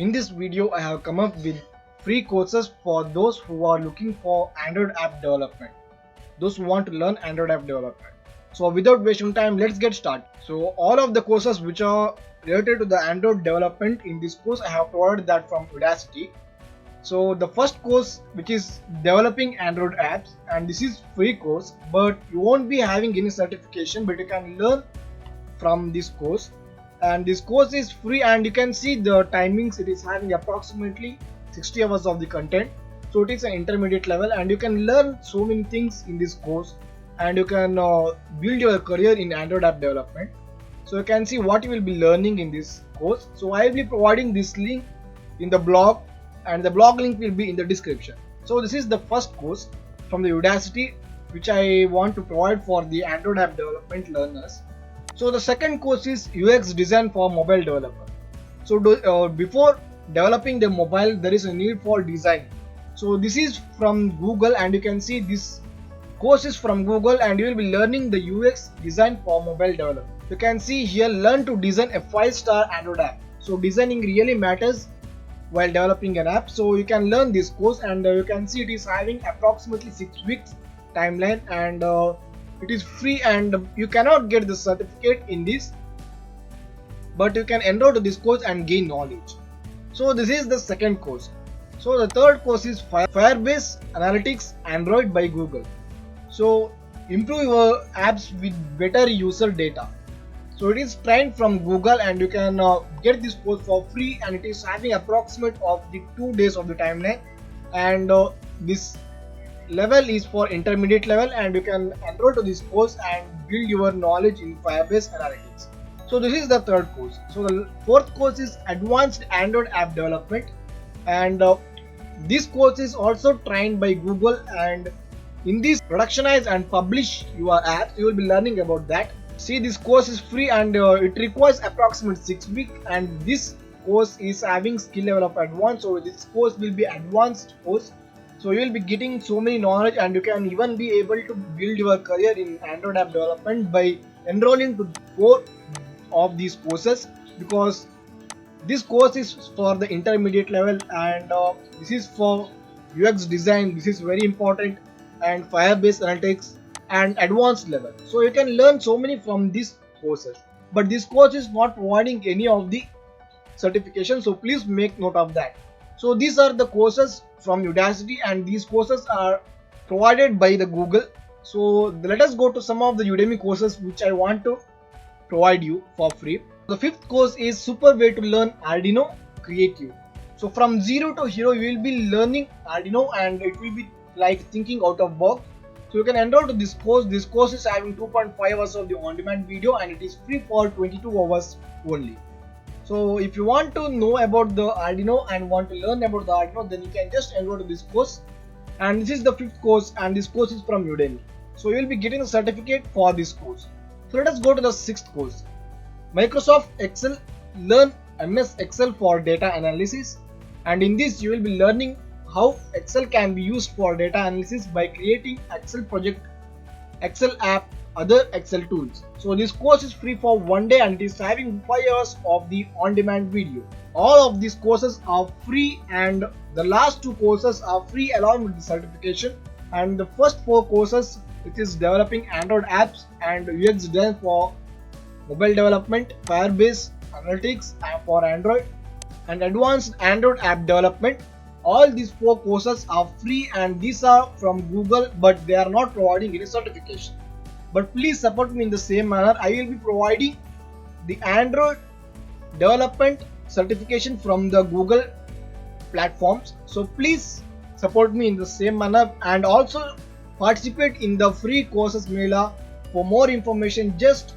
In this video, I have come up with free courses for those who are looking for Android app development, those who want to learn Android app development. So without wasting time, let's get started. So all of the courses which are related to the Android development in this course, I have provided that from Udemy. So the first course, which is developing Android apps, and this is free course, but you won't be having any certification, but you can learn from this course. And this course is free, and you can see the timings. It is having approximately 60 hours of the content, so it is an intermediate level, and you can learn so many things in this course, and you can build your career in Android app development. So you can see what you will be learning in this course. So I will be providing this link in the blog, and the blog link will be in the description. So this is the first course from the Udemy which I want to provide for the Android app development learners. So the second course is UX design for mobile developer. So before developing the mobile, there is a need for design. So this is from Google, and you can see this course is from Google, and you will be learning the UX design for mobile developer. You can see here, learn to design a 5-star Android app. So designing really matters while developing an app. So you can learn this course, and you can see it is having approximately 6 weeks timeline, and it is free, and you cannot get the certificate in this, but you can enroll to this course and gain knowledge. So this is the second course. So the third course is Firebase Analytics Android by Google. So improve your apps with better user data. So it is trained from Google, and you can get this course for free, and it is having approximate of the 2 days of the timeline, and this level is for intermediate level, and you can enroll to this course and build your knowledge in Firebase Analytics. So this is the third course. So the fourth course is advanced Android app development, and this course is also trained by Google, and in this productionize and publish your apps, you will be learning about that. See, this course is free, and it requires approximately 6 weeks, and this course is having skill level of advanced. So this course will be advanced course. So you will be getting so many knowledge, and you can even be able to build your career in Android app development by enrolling to 4 of these courses, because this course is for the intermediate level, and this is for UX design. This is very important, and Firebase Analytics and advanced level. So you can learn so many from these courses, but this course is not providing any of the certification, so please make note of that. So these are the courses from Udemy, and these courses are provided by the Google. So let us go to some of the Udemy courses which I want to provide you for free. The fifth course is super way to learn Arduino Creative. So from zero to hero, you will be learning Arduino, and it will be like thinking out of box. So you can enroll to this course. This course is having 2.5 hours of the on-demand video, and it is free for 22 hours only. So if you want to know about the Arduino and want to learn about the Arduino, then you can just enroll to this course. And this is the fifth course, and this course is from Udemy. So you will be getting a certificate for this course. So let us go to the sixth course. Microsoft Excel, learn MS Excel for data analysis. And in this, you will be learning how Excel can be used for data analysis by creating Excel project, Excel app, other Excel tools. So this course is free for 1 day, and it is having 5 hours of the on-demand video. All of these courses are free, and the last 2 courses are free along with the certification. And the first 4 courses, which is developing Android apps and UX design for mobile development, Firebase Analytics for Android, and advanced Android app development, all these 4 courses are free, and these are from Google, but they are not providing any certification. But please support me in the same manner. I will be providing the Android development certification from the Google platforms. So please support me in the same manner, and also participate in the free courses mela. For more information, just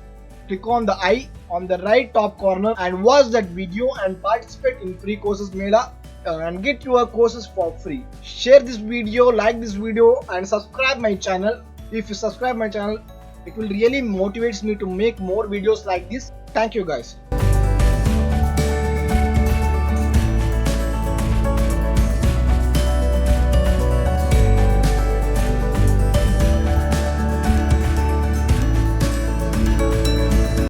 click on the I on the right top corner and watch that video and participate in free courses mela and get your courses for free. Share this video, like this video, and subscribe my channel. If you subscribe my channel, it will really motivate me to make more videos like this. Thank you guys.